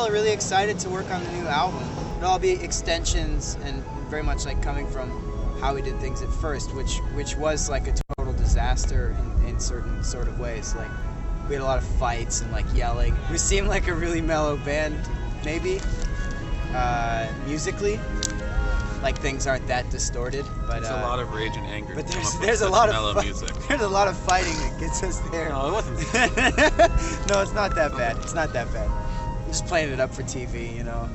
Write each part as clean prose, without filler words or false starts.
all really excited to work on the new album. It'll all be extensions and very much like coming from how we did things at first, which was like a total disaster in certain sort of ways. Like we had a lot of fights and like yelling. We seemed like a really mellow band, maybe musically. Like things aren't that distorted, but it's a lot of rage and anger. But there's a lot of music. There's a lot of fighting that gets us there. No, it wasn't. No, it's not that bad. It's not that bad. I'm just playing it up for TV, you know.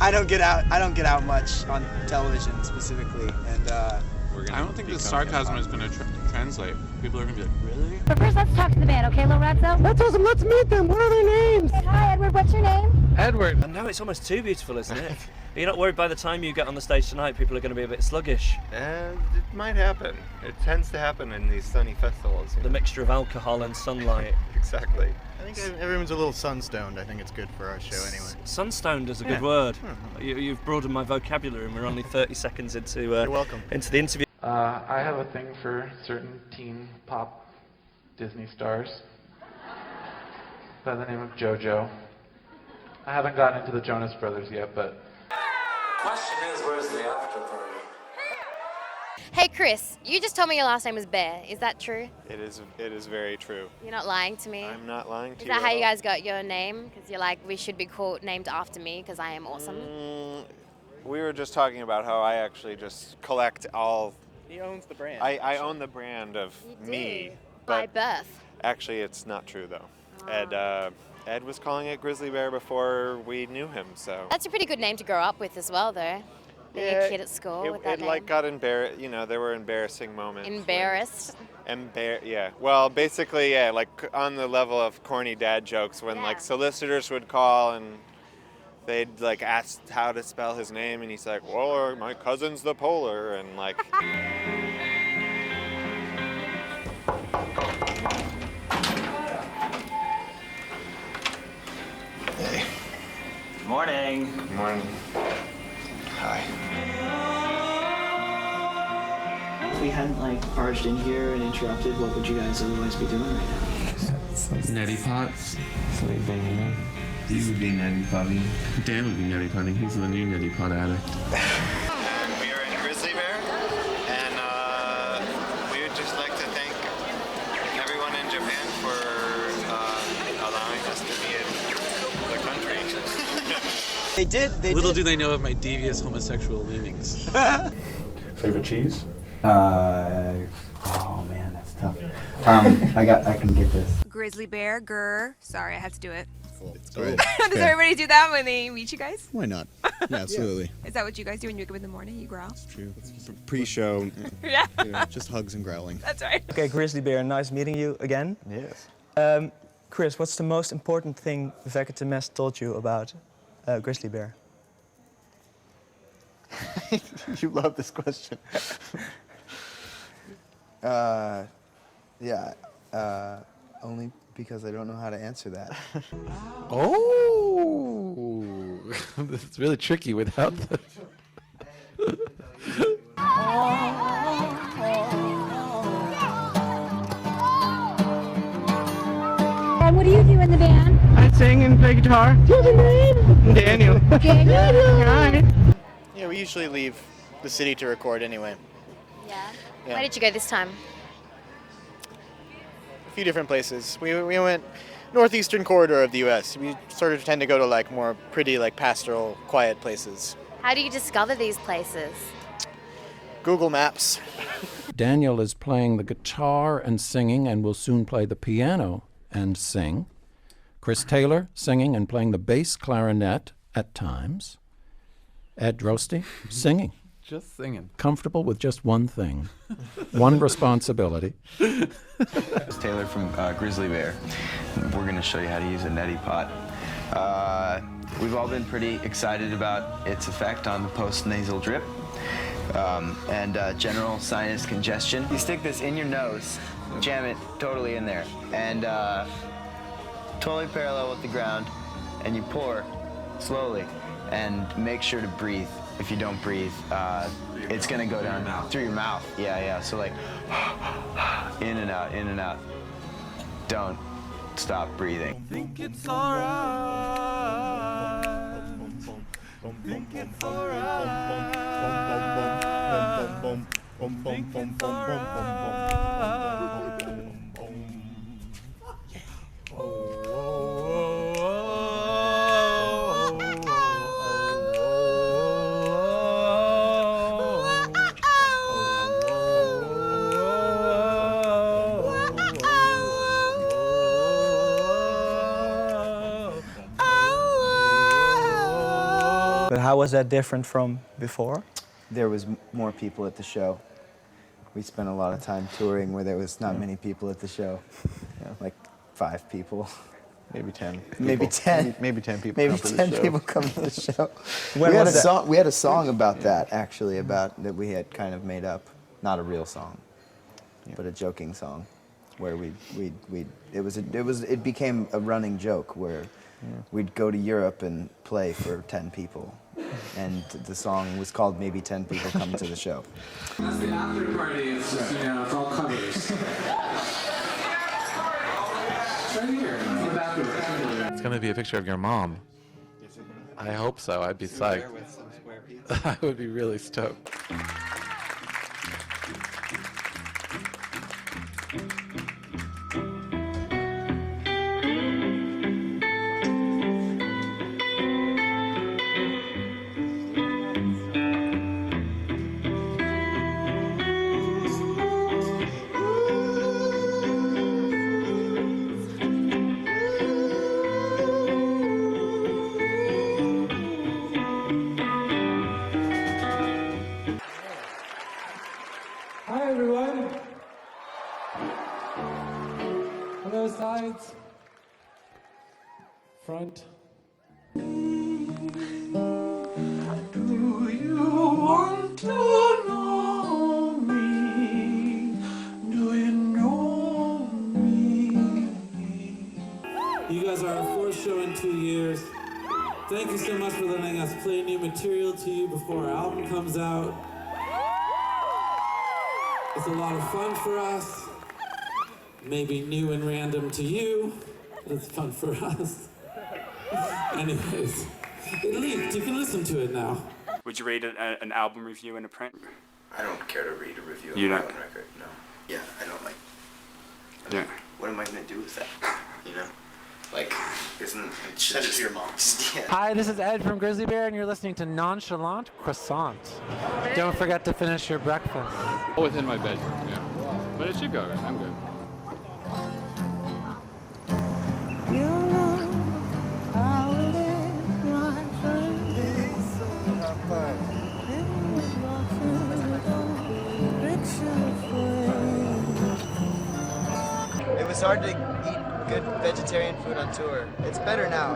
I don't get out much on television specifically, and I don't think the sarcasm is going to translate. People are going to be like, really? But first, let's talk to the band, okay, Lorenzo? That's awesome. Let's meet them. What are their names? Hi, Edward. What's your name? Edward. And now it's almost too beautiful, isn't it? Are you not worried by the time you get on the stage tonight, people are going to be a bit sluggish? It might happen. It tends to happen in these sunny festivals. The mixture of alcohol and sunlight. Exactly. I think everyone's a little sunstoned. I think it's good for our show anyway. Sunstoned is a good word. You've broadened my vocabulary, and we're only 30 seconds into You're welcome. into the interview. I have a thing for certain teen pop Disney stars by the name of JoJo. I haven't gotten into the Jonas Brothers yet, but... Question is, where's the after party? Hey Chris, you just told me your last name was Bear. Is that true? It is very true. You're not lying to me? I'm not lying to you. Is that how at you all. guys got your name? Because you're like, we should be named after me because I am awesome. We were just talking about how I actually just collect all... he owns the brand. I own the brand of me. By But birth. actually, it's not true, though. Ed was calling it Grizzly Bear before we knew him, so... That's a pretty good name to grow up with as well, though. Being a kid at school with that it name. like got embarrassed, you know, there were embarrassing moments. Embarrassed. Yeah. Well, basically, yeah, like on the level of corny dad jokes when like solicitors would call and they'd like ask how to spell his name and he's like, well, my cousin's the Polar, and like... Hey. Good morning. Good morning. Hi. If we hadn't like barged in here and interrupted, what would you guys otherwise be doing right now? Neti Pot. Sleeping, you know? You would be Neti Potting. Dan would be Neti Potting. He's the new Neti Pot addict. And we are in Grizzly Bear, and we would just like to thank everyone in Japan for allowing us to be in the country. They did. Little do they know of my devious homosexual leanings. Favorite cheese? Oh man, that's tough. I can get this. Grizzly Bear, grr. Sorry, I had to do it. It's great. Does everybody do that when they meet you guys? Why not? Yeah, absolutely. Is that what you guys do when you wake up in the morning? You growl? It's true. Pre-show. Yeah. Just hugs and growling. That's right. Okay, Grizzly Bear, nice meeting you again. Yes. Chris, what's the most important thing Vecca Temest told you about Grizzly Bear? You love this question. Only because I don't know how to answer that. Oh! It's really tricky without the... And what do you do in the band? I sing and play guitar. What's your name? Daniel. Daniel. Yeah, we usually leave the city to record anyway. Yeah. Yeah. Where did you go this time? A few different places. We went northeastern corridor of the U.S. We sort of tend to go to like more pretty, like pastoral, quiet places. How do you discover these places? Google Maps. Daniel is playing the guitar and singing and will soon play the piano and sing. Chris Taylor singing and playing the bass clarinet at times. Ed Drosty singing. Just singing. Comfortable with just one thing. One responsibility. It's Taylor from Grizzly Bear. We're going to show you how to use a neti pot. We've all been pretty excited about its effect on the post-nasal drip and general sinus congestion. You stick this in your nose, jam it totally in there, and totally parallel with the ground, and you pour slowly and make sure to breathe. If you don't breathe, it's gonna go down through your mouth. Yeah. So like, in and out, in and out. Don't stop breathing. Think it's alright. Drinking sorrow. But how was that different from before? There was more people at the show. We spent a lot of time touring where there was not many people at the show. Like 5 people. Maybe 10. Maybe 10. Maybe 10 people. Maybe come to 10 the show. people come to the show. When we had was a that? song. We had a song about that actually, about that we had kind of made up, not a real song, but a joking song, where it became a running joke where we'd go to Europe and play for 10 people, and the song was called Maybe 10 People Come to the Show. That's the after party. It's just, it's all covers. Right here. In the bathroom. It's gonna be a picture of your mom. I hope so. I'd be psyched. I would be really stoked. Hi, everyone. Hello, sides. Front. Do you want to know me? Do you know me? You guys are our 4th show in 2 years. Thank you so much for letting us play new material to you before our album comes out. It's a lot of fun for us. Maybe new and random to you, but it's fun for us. Anyways, it leaked. You can listen to it now. Would you rate an album review in a print? I don't care to read a review You of my don't? own record. No. Yeah, I don't like. Yeah. What am I gonna do with that? You know, like, isn't it should Send it just to your mom. Yeah. Hi, this is Ed from Grizzly Bear, and you're listening to Nonchalant Croissant. Don't forget to finish your breakfast. Within my bedroom, yeah. But it should go. I'm good. It was hard to eat good vegetarian food on tour. It's better now.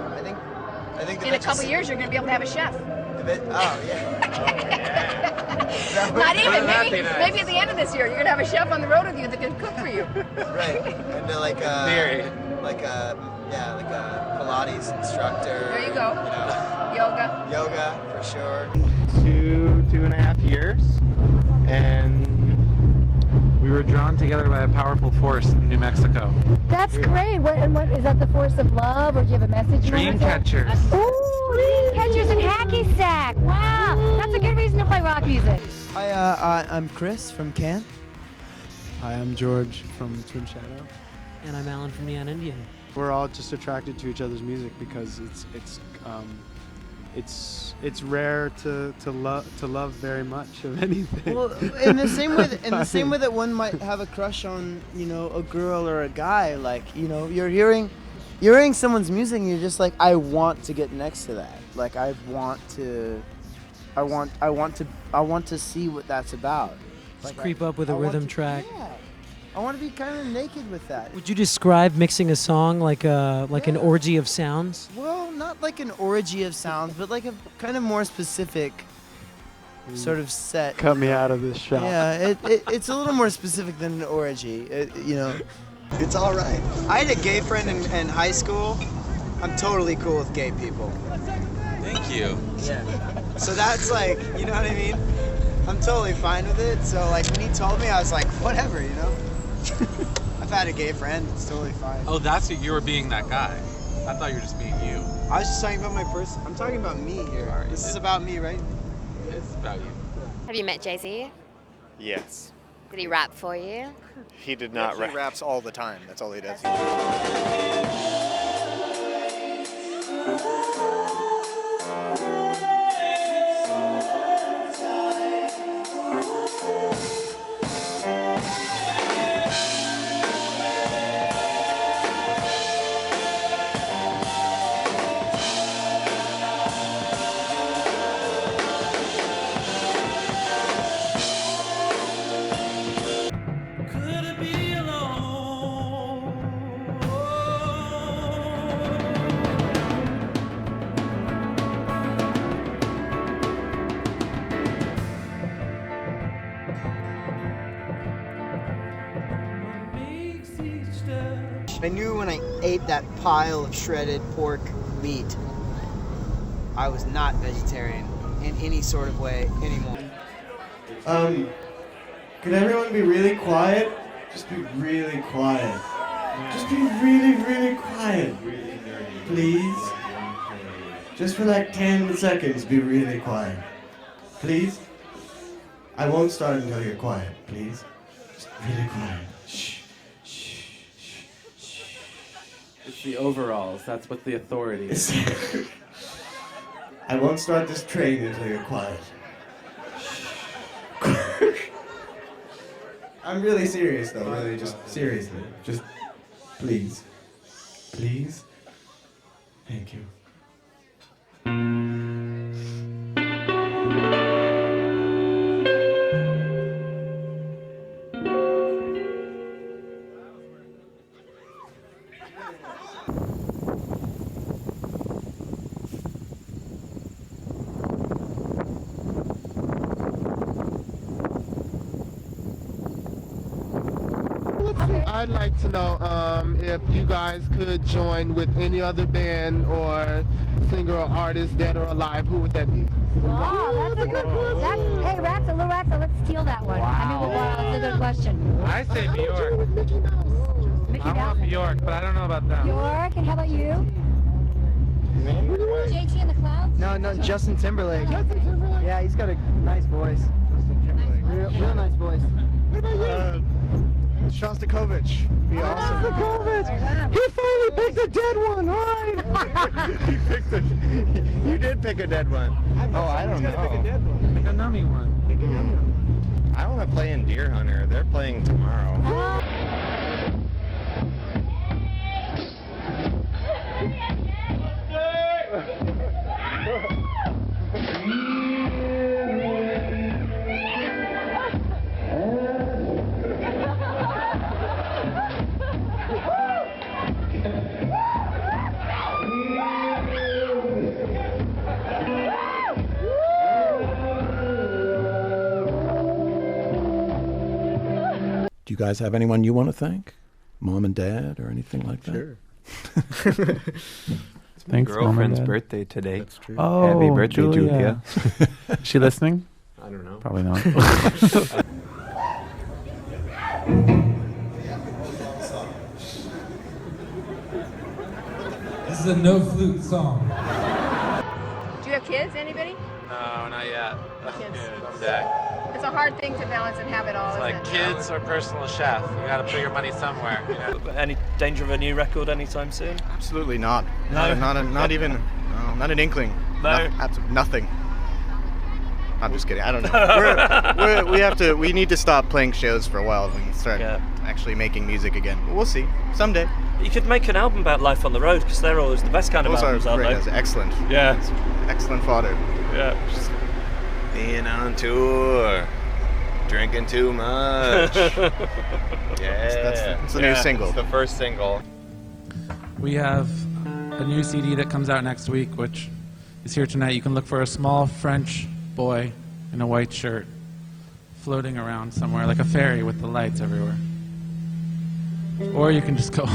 I think the In a couple years, you're going to be able to have a chef. Oh yeah. Not even. Maybe at the end of this year, you're going to have a chef on the road with you that can cook for you. Right. And like a Pilates instructor. There you go. Yoga. Yoga for sure. 2.5 years, and we were drawn together by a powerful force in New Mexico. That's great. What is that? The force of love, or do you have a message? Dream catchers. Ooh, dream catchers and hacky sack. Wow, that's a good reason to play rock music. Hi, I'm Chris from Can. Hi, I'm George from Twin Shadow. And I'm Alan from Neon Indian. We're all just attracted to each other's music because it's rare to love very much of anything. Well, in the same way that one might have a crush on, a girl or a guy, like, you're hearing someone's music and you're just like, I want to get next to that. Like, I want to see what that's about. Just creep up with a rhythm track. Yeah. I want to be kind of naked with that. Would you describe mixing a song like an orgy of sounds? Well, not like an orgy of sounds, but like a kind of more specific sort of set. Cut me out of this shot. Yeah, it's a little more specific than an orgy. It's all right. I had a gay friend in high school. I'm totally cool with gay people. Thank you. Yeah. So that's like, you know what I mean? I'm totally fine with it. So like when he told me, I was like, whatever, I've had a gay friend. It's totally fine. Oh, that's it. You were being that guy. I thought you were just being you. I was just talking about my person. I'm talking about me here. This is about me, right? It's about you. Have you met Jay-Z? Yes. Did he rap for you? He did not He rap. raps all the time. That's all he does. Could it be alone? I knew when I ate that pile of shredded pork meat, I was not vegetarian in any sort of way anymore. Could everyone be really quiet? Just be really quiet. Just be really, really quiet. Please. Just for like 10 seconds, be really quiet. Please. I won't start until you're quiet, please. Just really quiet. Shh. It's the overalls. That's what the authority is. I won't start this train until you're quiet. I'm really serious though, really, just seriously. Just please. Please. Thank you. I'd like to know if you guys could join with any other band or singer or artist, dead or alive. Who would that be? Wow, that's a good question. Hey, Raxa, let's steal that one. I mean, wow, that's a good question. I say New York. Mickey I'm Mouse? off New York, but I don't know about them. York, and how about you? JT and the Clouds? No, Justin Timberlake. Yeah, he's got a nice voice. Real nice voice. Shostakovich. Be awesome. Shostakovich! He finally picked a dead one, right? You did pick a dead one. Oh, I don't know. Pick a nummy one. I want to play in Deer Hunter. They're playing tomorrow. Do you guys have anyone you want to thank? Mom and Dad or anything like that? Sure. It's my girlfriend's birthday today. That's true. Oh, happy birthday, Julia. Is she listening? I don't know. Probably not. This is a no flute song. Do you have kids? Anybody? No, not yet. Kids. Someday. It's a hard thing to balance and have it all. It's like isn't it? kids or personal chef. You gotta put your money somewhere. You know? Any danger of a new record anytime soon? Absolutely not. No? Not even. No, not an inkling. No? Nothing. I'm just kidding. I don't know. We need to stop playing shows for a while and start actually making music again. But we'll see. Someday. You could make an album about life on the road because they're always the best kind of Those albums, are aren't great. they? That's excellent. Yeah. It's excellent fodder. Yeah. Just being on tour, drinking too much. That's the new single. It's the first single. We have a new CD that comes out next week, which is here tonight. You can look for a small French boy in a white shirt floating around somewhere like a fairy with the lights everywhere. Or you can just go.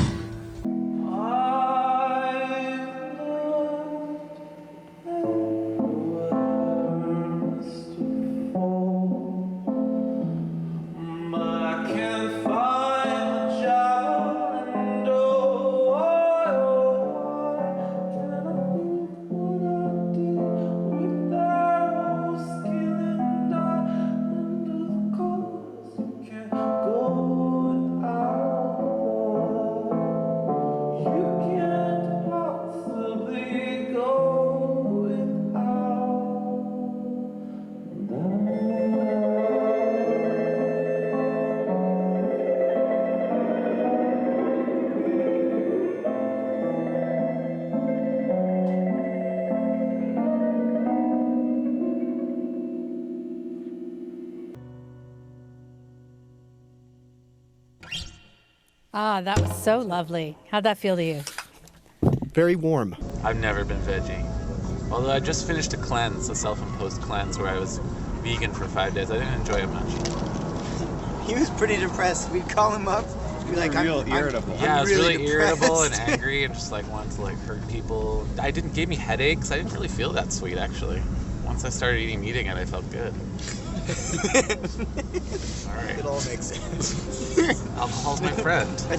Ah, that was so lovely. How'd that feel to you? Very warm. I've never been veggie. Although I just finished a cleanse, a self-imposed cleanse where I was vegan for 5 days. I didn't enjoy it much. He was pretty depressed. We'd call him up, be like, irritable. Yeah, I was really irritable and depressed." angry and just like wanted to like hurt people. Gave me headaches. I didn't really feel that sweet actually. Once I started eating meat again, I felt good. All right. It all makes sense. Alcohol's my friend. I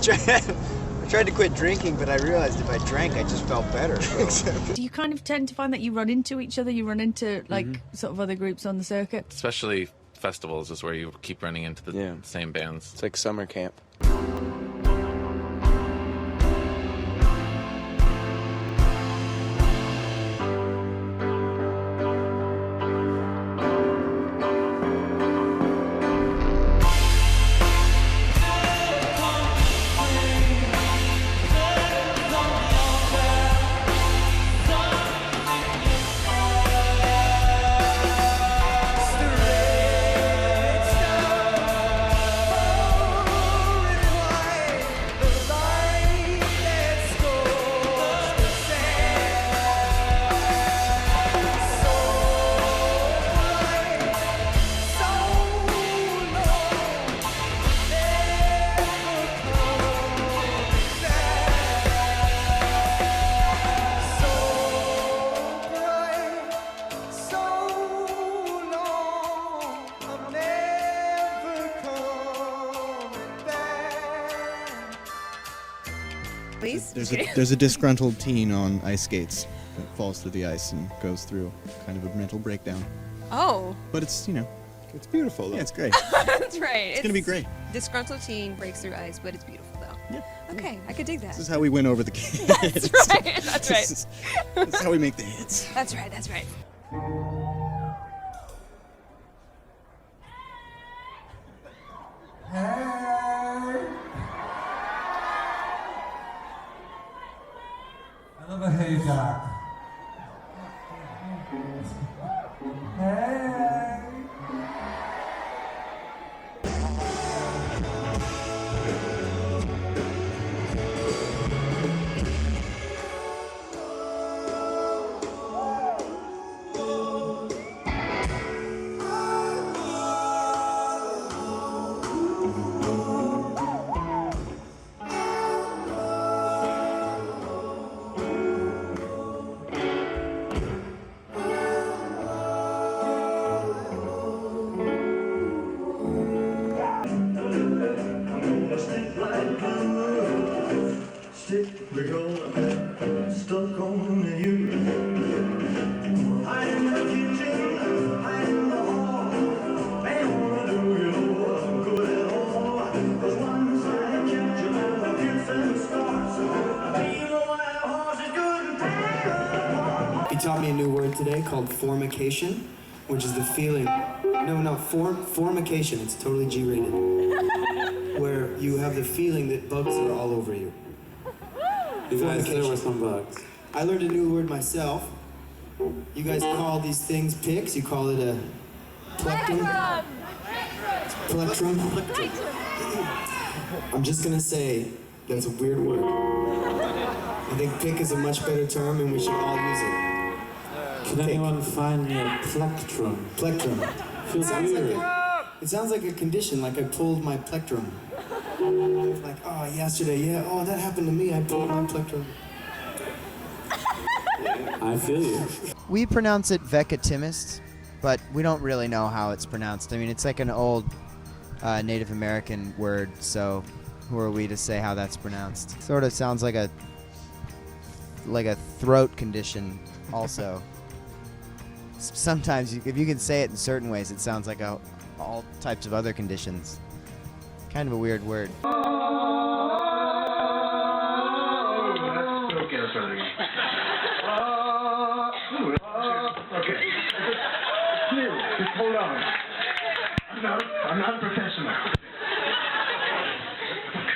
tried to quit drinking, but I realized if I drank, I just felt better. So. Do you kind of tend to find that you run into each other? You run into like sort of other groups on the circuit? Especially festivals is where you keep running into the same bands. It's like summer camp. Please? There's a disgruntled teen on ice skates that falls through the ice and goes through kind of a mental breakdown. Oh. But it's, it's beautiful though. Yeah, it's great. That's right. It's gonna be great. Disgruntled teen breaks through ice, but it's beautiful though. Yeah. Okay, I could dig that. This is how we win over the kids. That's right. That's right. This is how we make the hits. That's right. That's right. Another hey, Jack. Hey. He taught me a new word today called formication, which is the feeling. No, formication. It's totally G-rated. Where you have the feeling that bugs are all over you. You guys, there were some bugs. I learned a new word myself. You guys call these things picks. You call it a plectrum. Plectrum. I'm just gonna say that's a weird word. I think pick is a much better term, and we should all use it. Can anyone find me a plectrum? Plectrum. Feels weird. It sounds like a condition, like I pulled my plectrum. Like, oh, yesterday, yeah, oh, that happened to me, I pulled my plectrum. I feel you. We pronounce it Vecatimus, but we don't really know how it's pronounced. I mean, it's like an old Native American word, so who are we to say how that's pronounced? Sort of sounds like a throat condition also. Sometimes, if you can say it in certain ways, it sounds like all types of other conditions. Kind of a weird word. Okay. Just hold on. I'm not professional.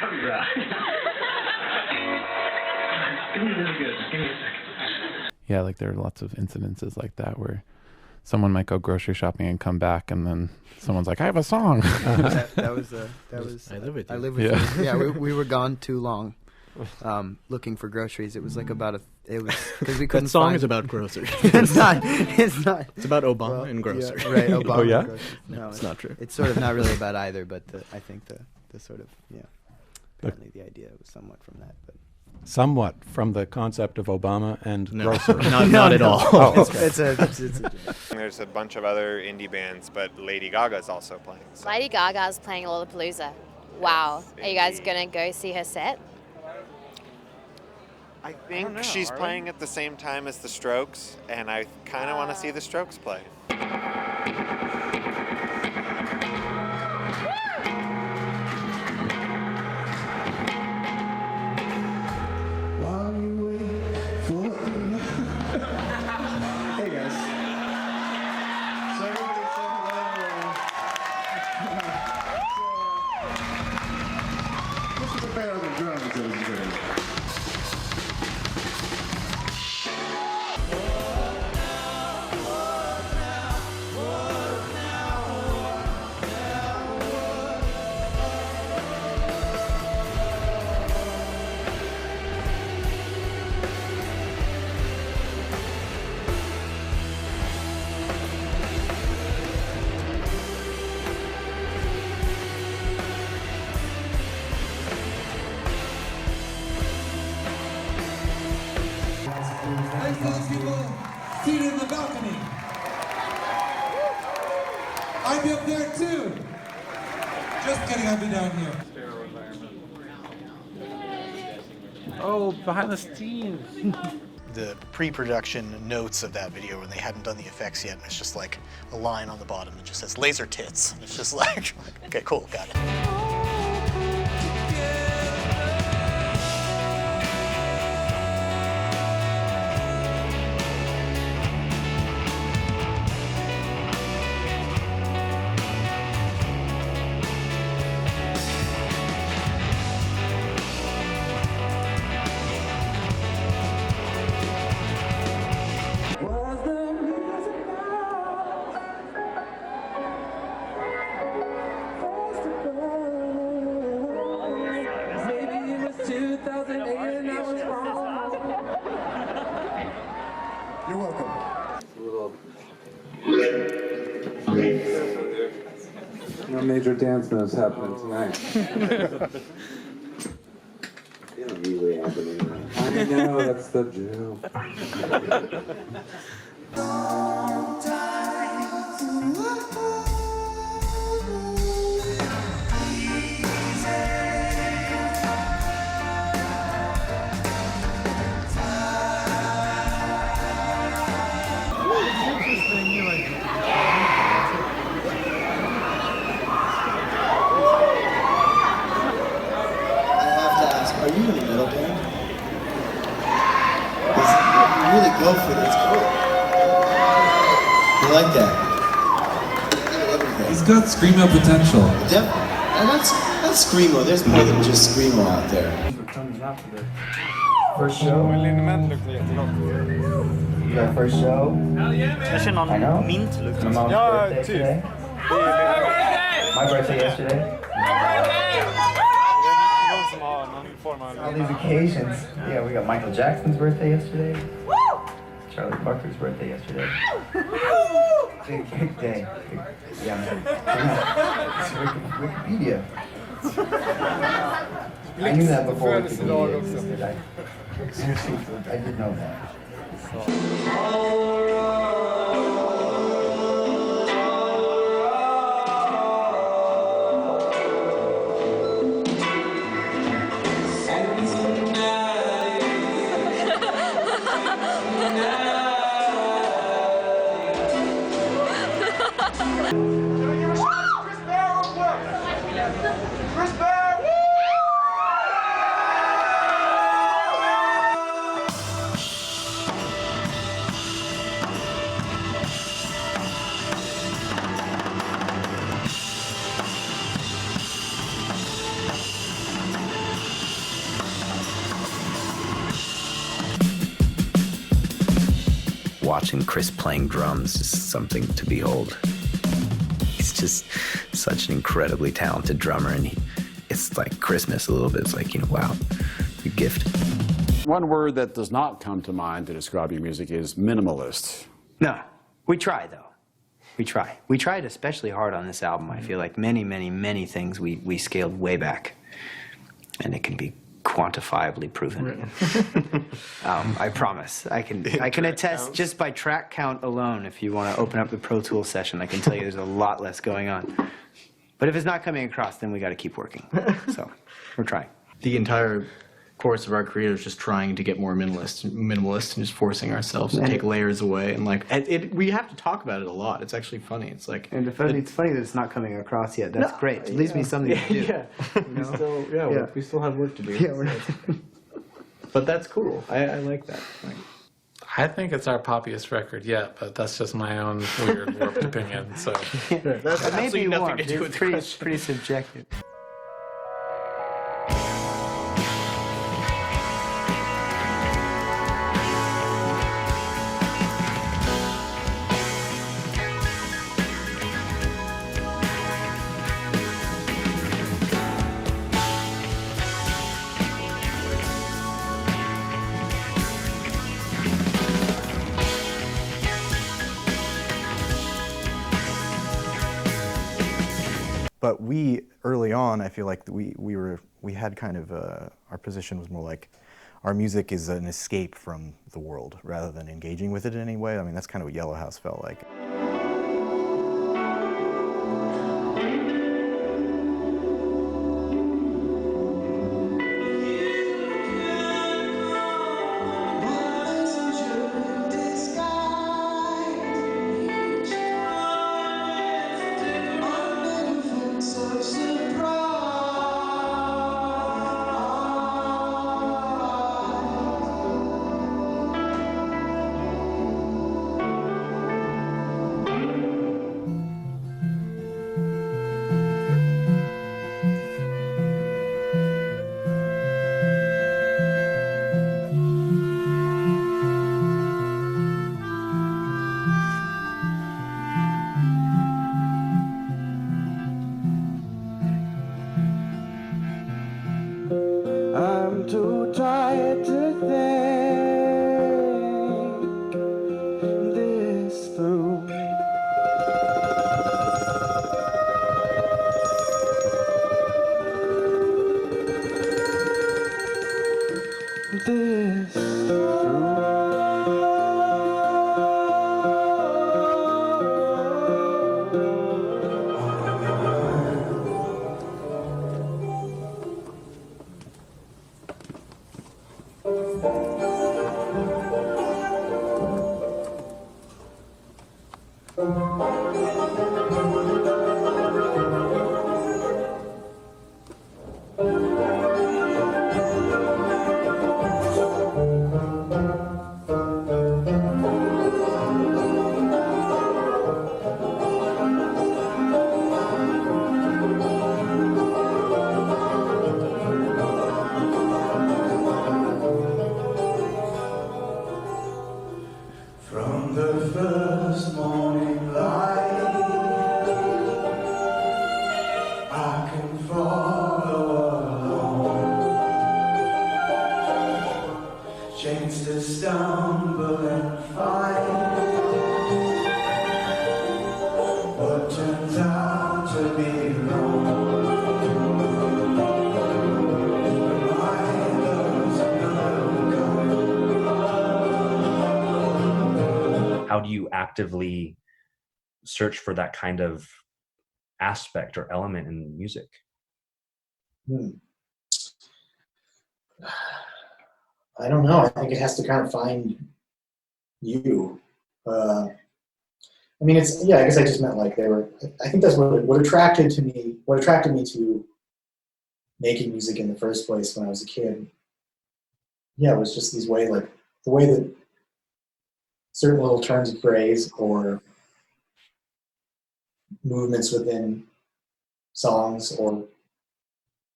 Copyright. Give me really good. Just give me a second. Yeah, like there are lots of incidences like that where someone might go grocery shopping and come back, and then someone's like, "I have a song." that was. I live with you. I live with Yeah. you. Yeah, we were gone too long, looking for groceries. It was like about it was because we couldn't. That song find, is about groceries. It's not. It's not. It's about Obama Well, and groceries. Yeah, right. Obama. Oh, yeah? And groceries. No, it's not true. It's sort of not really about either, but I think the sort of apparently the idea was somewhat from that, but. Somewhat from the concept of Obama and No. groceries. Not at all. Oh, It's a There's a bunch of other indie bands, but Lady Gaga's also playing. So. Lady Gaga's playing Lollapalooza. Wow. Are you guys going to go see her set? I think she's playing at the same time as the Strokes, and I kind of want to see the Strokes play. While you wait for Hey guys. So everybody say hello. This is a band on the drums, ladies and gentlemen. Thanks to those people seated in the balcony. I'd be up there too. Just kidding, I'd be down here. Oh, behind the scenes. The pre-production notes of that video when they hadn't done the effects yet, and it's just like a line on the bottom that just says laser tits. And it's just like, okay, cool, got it. Maybe it was 2008 and I was wrong. You're welcome. No major dance moves happening tonight. They don't usually happen anyway. I know, that's the joke. I have to ask, are you in a metal band? You really go for it. It's cool. You like that? He's got screamo potential. And that's screamo. There's more than just screamo out there. First show. Yeah, first show. Jag känner någon mintlukt. My mom's birthday today. My birthday yesterday. All these occasions. Yeah, we got Michael Jackson's birthday yesterday. Charlie Parker's birthday yesterday. Big day. Yeah, man. It's Wikipedia. I knew that before Wikipedia existed. Seriously, I did know that. watching Chris playing drums is something to behold. He's just such an incredibly talented drummer, and it's like Christmas a little bit. It's like, wow, a gift. One word that does not come to mind to describe your music is minimalist. No, we try though. We try. We tried especially hard on this album. I feel like many things we scaled way back, and it can be quantifiably proven. I promise. I can attest just by track count alone. If you want to open up the Pro Tools session, I can tell you there's a lot less going on. But if it's not coming across, then we got to keep working. So we're trying. The entire course of our career is just trying to get more minimalist, and just forcing ourselves to take layers away, and we have to talk about it a lot. It's actually funny. It's like, and it's funny that it's not coming across yet. That's great. It leaves me something to do. Yeah, we still have work to do. Yeah, we're not. But that's cool. I like that. I think it's our poppiest record yet, but that's just my own weird warped opinion. So That's maybe warped. It's pretty subjective. But we, early on, I feel like we had kind of, our position was more like, our music is an escape from the world rather than engaging with it in any way. I mean, that's kind of what Yellow House felt like. I'm too tired to think this through. This through. From the first morning light, I can follow along, chains to stumble and fight, what turns out to be wrong. How do you actively search for that kind of aspect or element in music? I don't know. I think it has to kind of find you. I mean, I guess I just meant like I think that's what attracted me to making music in the first place when I was a kid. Yeah, it was just the way that certain little turns of phrase or movements within songs or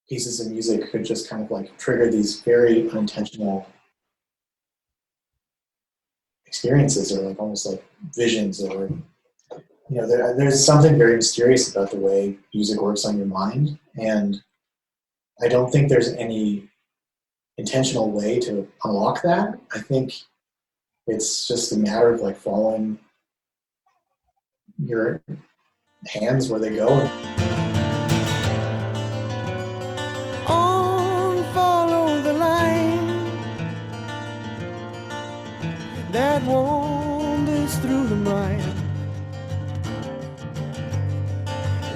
pieces of music could just kind of like trigger these very unintentional experiences or like almost like visions, or there's something very mysterious about the way music works on your mind, and I don't think there's any intentional way to unlock that. I think it's just a matter of like following your hands where they go. Follow the line that wanders through the mind.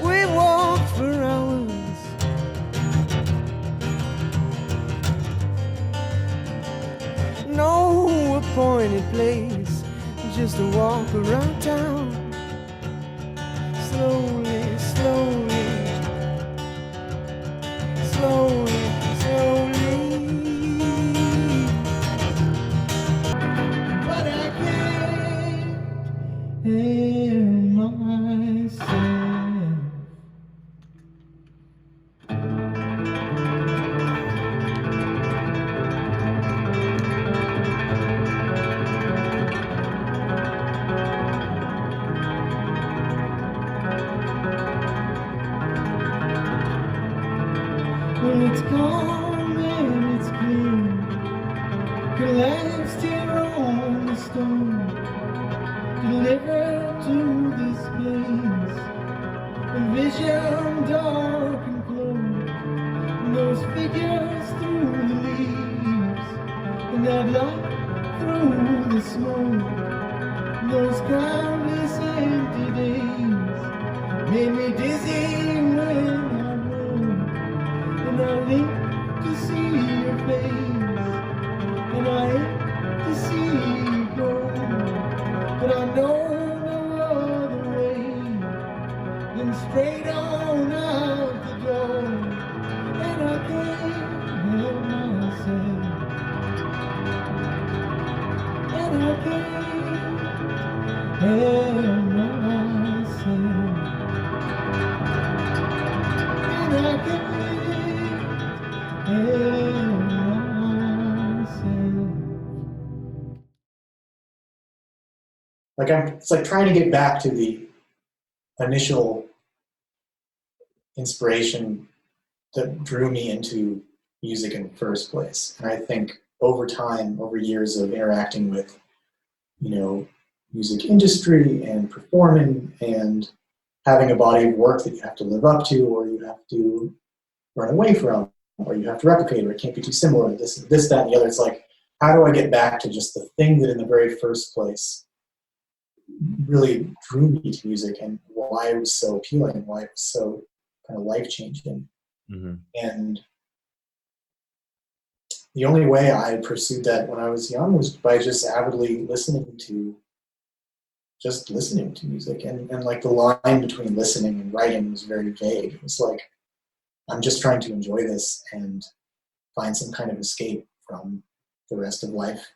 We walked for hours, no appointed place, just a walk around town. Slowly, slowly, slowly, slowly. But I can't hear myself. Well, it's calm and it's clear, collapsed here on the stone, delivered to this place, a vision dark and close, and those figures through the leaves, and that light through the smoke, those countless empty days, made me dizzy when I and I live to see your face, and I hate to see you go, but I know no other way than straight on out the door, and I can't help myself, and I can't help myself, and I can't. Like it's like trying to get back to the initial inspiration that drew me into music in the first place. And I think over time, over years of interacting with, music industry and performing and having a body of work that you have to live up to, or you have to run away from, or you have to replicate, or it can't be too similar, this, that, and the other. It's like, how do I get back to just the thing that in the very first place really drew me to music, and why it was so appealing, why it was so kind of life-changing. Mm-hmm. And the only way I pursued that when I was young was by just avidly listening to music. And like the line between listening and writing was very vague. It was like, I'm just trying to enjoy this and find some kind of escape from the rest of life